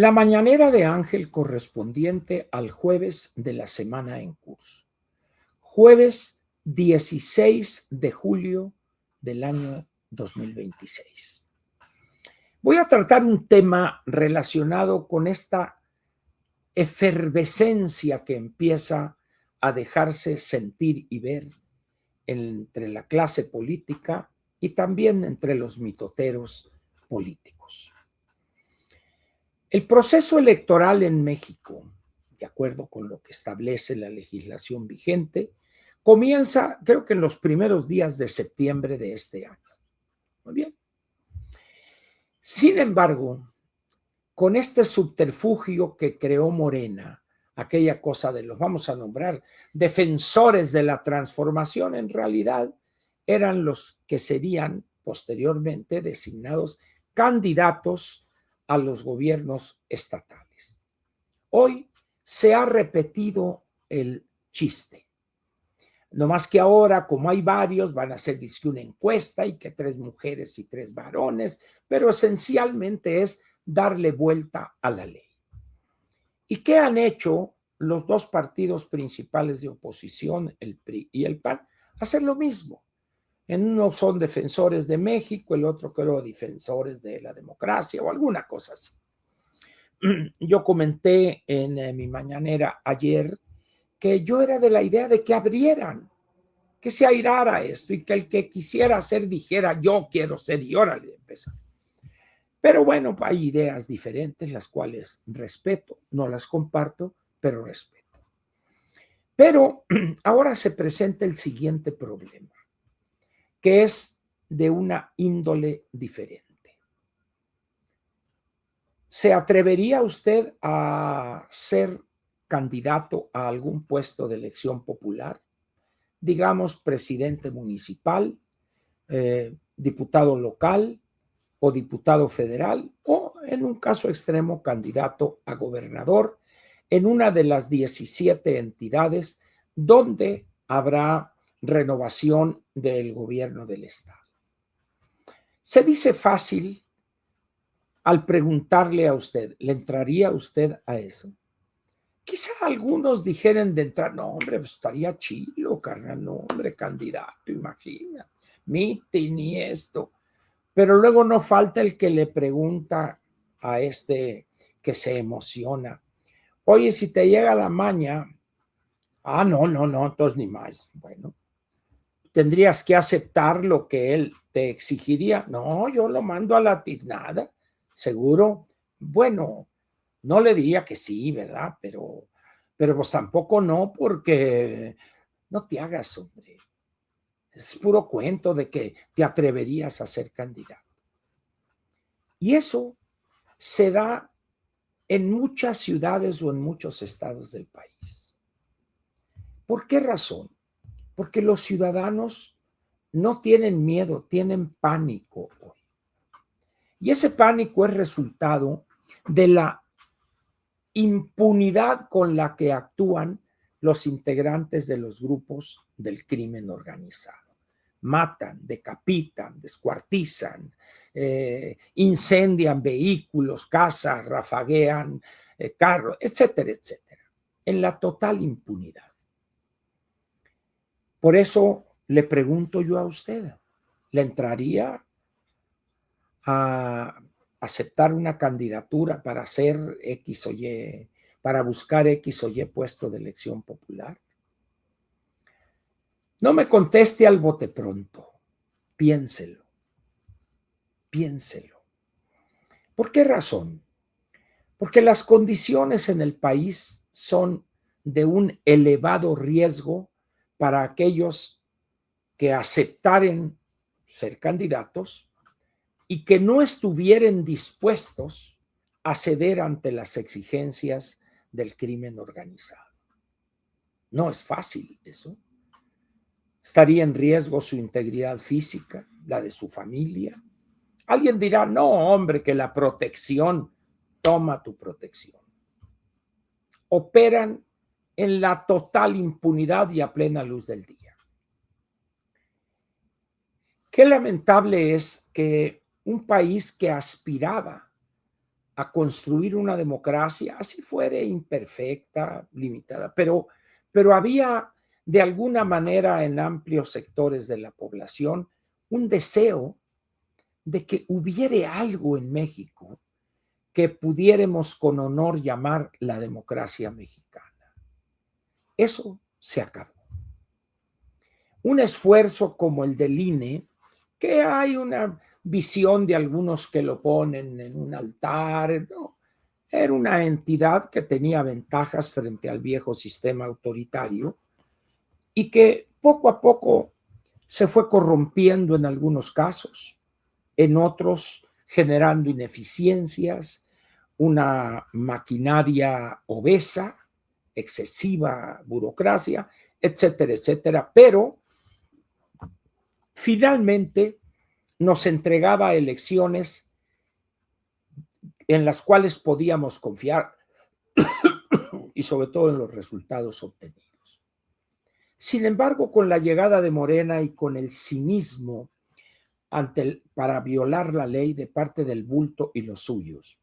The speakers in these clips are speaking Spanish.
La mañanera de Ángel correspondiente al jueves de la semana en curso. Jueves 16 de julio del año 2026. Voy a tratar un tema relacionado con esta efervescencia que empieza a dejarse sentir y ver entre la clase política y también entre los mitoteros políticos. El proceso electoral en México, de acuerdo con lo que establece la legislación vigente, comienza, creo que en los primeros días de septiembre de este año. Muy bien. Sin embargo, con este subterfugio que creó Morena, aquella cosa de los vamos a nombrar defensores de la transformación, en realidad eran los que serían posteriormente designados candidatos a los gobiernos estatales. Hoy se ha repetido el chiste. No más que ahora, como hay varios, van a hacer una encuesta y que 3 mujeres y 3 varones, pero esencialmente es darle vuelta a la ley. ¿Y qué han hecho los dos partidos principales de oposición, el PRI y el PAN? Hacer lo mismo. En uno son defensores de México, el otro creo defensores de la democracia o alguna cosa así. Yo comenté en mi mañanera ayer que yo era de la idea de que abrieran, que se airara esto y que el que quisiera ser dijera yo quiero ser y órale, empezar. Pero bueno, hay ideas diferentes, las cuales respeto, no las comparto, pero respeto. Pero ahora se presenta el siguiente problema, que es de una índole diferente. ¿Se atrevería usted a ser candidato a algún puesto de elección popular? Digamos, presidente municipal, diputado local o diputado federal, o en un caso extremo, candidato a gobernador en una de las 17 entidades donde habrá renovación del gobierno del estado. Se dice fácil al preguntarle a usted, ¿le entraría usted a eso? Quizá algunos dijeran de entrar, no, hombre, pues estaría chido, carnal, no, hombre, candidato, imagina, mitin y esto. Pero luego no falta el que le pregunta a este que se emociona, oye, si te llega la maña, no, entonces ni más. Bueno, tendrías que aceptar lo que él te exigiría. No, yo lo mando a la tiznada, seguro. Bueno, no le diría que sí, ¿verdad? Pero pues tampoco no, porque no te hagas, hombre. Es puro cuento de que te atreverías a ser candidato. Y eso se da en muchas ciudades o en muchos estados del país. ¿Por qué razón? Porque los ciudadanos no tienen miedo, tienen pánico hoy. Y ese pánico es resultado de la impunidad con la que actúan los integrantes de los grupos del crimen organizado. Matan, decapitan, descuartizan, incendian vehículos, casas, rafaguean carros, etcétera, etcétera, en la total impunidad. Por eso le pregunto yo a usted, ¿le entraría a aceptar una candidatura para hacer X o Y, para buscar X o Y puesto de elección popular? No me conteste al bote pronto, piénselo, piénselo. ¿Por qué razón? Porque las condiciones en el país son de un elevado riesgo para aquellos que aceptaren ser candidatos y que no estuvieran dispuestos a ceder ante las exigencias del crimen organizado. No es fácil eso. Estaría en riesgo su integridad física, la de su familia. Alguien dirá, no, hombre, que la protección, toma tu protección. Operan en la total impunidad y a plena luz del día. Qué lamentable es que un país que aspiraba a construir una democracia, así fuere imperfecta, limitada, pero había de alguna manera en amplios sectores de la población un deseo de que hubiere algo en México que pudiéramos con honor llamar la democracia mexicana. Eso se acabó. Un esfuerzo como el del INE, que hay una visión de algunos que lo ponen en un altar, no, era una entidad que tenía ventajas frente al viejo sistema autoritario y que poco a poco se fue corrompiendo en algunos casos, en otros generando ineficiencias, una maquinaria obesa, excesiva burocracia, etcétera, etcétera, pero finalmente nos entregaba elecciones en las cuales podíamos confiar y sobre todo en los resultados obtenidos. Sin embargo, con la llegada de Morena y con el cinismo para violar la ley de parte del bulto y los suyos,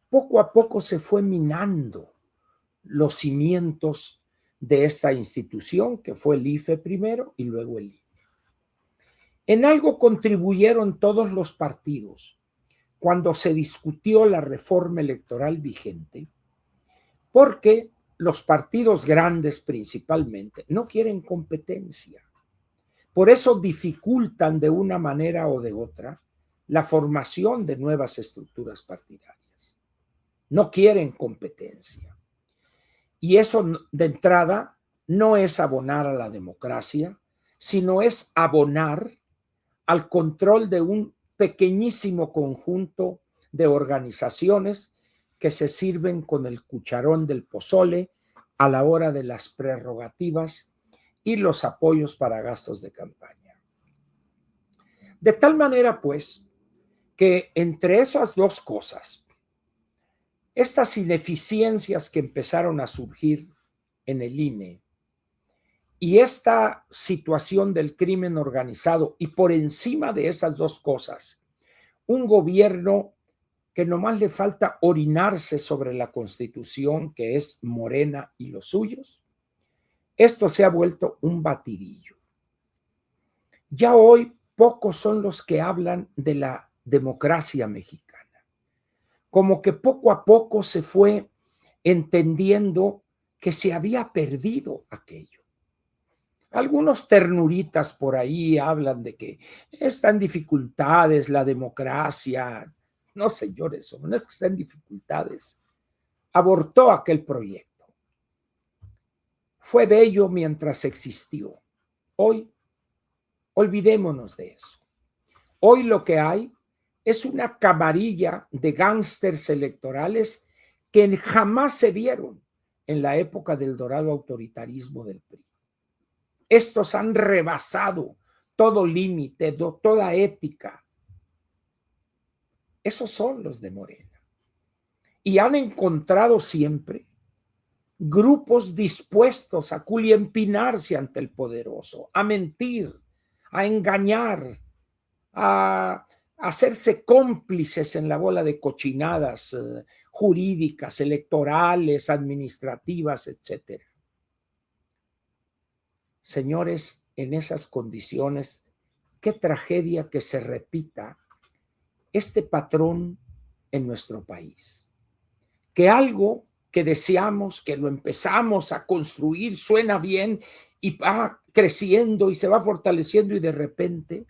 poco a poco se fue minando los cimientos de esta institución, que fue el IFE primero y luego el INE. En algo contribuyeron todos los partidos cuando se discutió la reforma electoral vigente, porque los partidos grandes principalmente no quieren competencia. Por eso dificultan de una manera o de otra la formación de nuevas estructuras partidarias. No quieren competencia. Y eso de entrada no es abonar a la democracia, sino es abonar al control de un pequeñísimo conjunto de organizaciones que se sirven con el cucharón del pozole a la hora de las prerrogativas y los apoyos para gastos de campaña. De tal manera, pues, que entre esas dos cosas, estas ineficiencias que empezaron a surgir en el INE y esta situación del crimen organizado, y por encima de esas dos cosas, un gobierno que nomás le falta orinarse sobre la Constitución, que es Morena y los suyos, esto se ha vuelto un batidillo. Ya hoy pocos son los que hablan de la democracia mexicana. Como que poco a poco se fue entendiendo que se había perdido aquello. Algunos ternuritas por ahí hablan de que está en dificultades la democracia. No, señores, no es que está en dificultades. Abortó aquel proyecto. Fue bello mientras existió. Hoy, olvidémonos de eso. Hoy lo que hay es una camarilla de gángsters electorales que jamás se vieron en la época del dorado autoritarismo del PRI. Estos han rebasado todo límite, toda ética. Esos son los de Morena. Y han encontrado siempre grupos dispuestos a culiempinarse ante el poderoso, a mentir, a engañar, a hacerse cómplices en la bola de cochinadas jurídicas, electorales, administrativas, etcétera. Señores, en esas condiciones, qué tragedia que se repita este patrón en nuestro país. Que algo que deseamos, que lo empezamos a construir, suena bien y va creciendo y se va fortaleciendo y de repente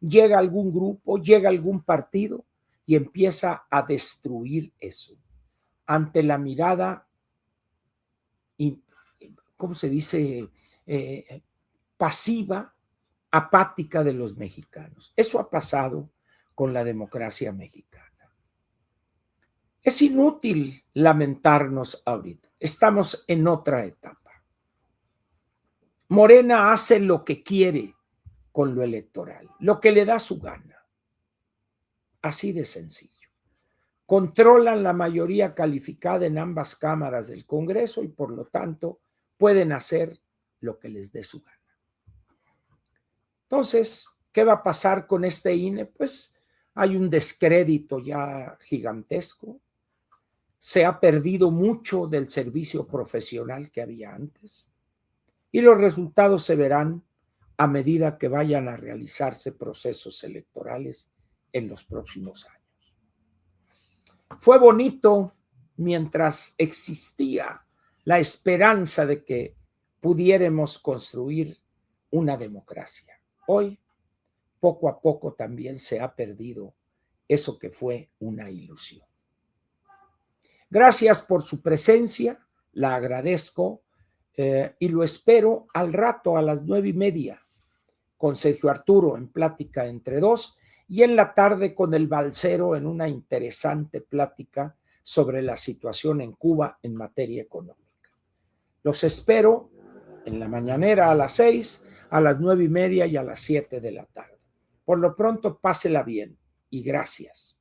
llega algún grupo, llega algún partido y empieza a destruir eso ante la mirada, ¿cómo se dice? Pasiva, apática de los mexicanos. Eso ha pasado con la democracia mexicana. Es inútil lamentarnos ahorita. Estamos en otra etapa. Morena hace lo que quiere con lo electoral, lo que le da su gana. Así de sencillo. Controlan la mayoría calificada en ambas cámaras del Congreso y por lo tanto pueden hacer lo que les dé su gana. Entonces, ¿qué va a pasar con este INE? Pues Hay un descrédito ya gigantesco. Se ha perdido mucho del servicio profesional que había antes. Y los resultados se verán a medida que vayan a realizarse procesos electorales en los próximos años. Fue bonito mientras existía la esperanza de que pudiéramos construir una democracia. Hoy, poco a poco, también se ha perdido eso que fue una ilusión. Gracias por su presencia, la agradezco y lo espero al rato a las 9:30 con Sergio Arturo en Plática entre Dos y en la tarde con el Balcero en una interesante plática sobre la situación en Cuba en materia económica. Los espero en la mañanera a las 6, a las 9:30 y a las 7 de la tarde. Por lo pronto, pásela bien y gracias.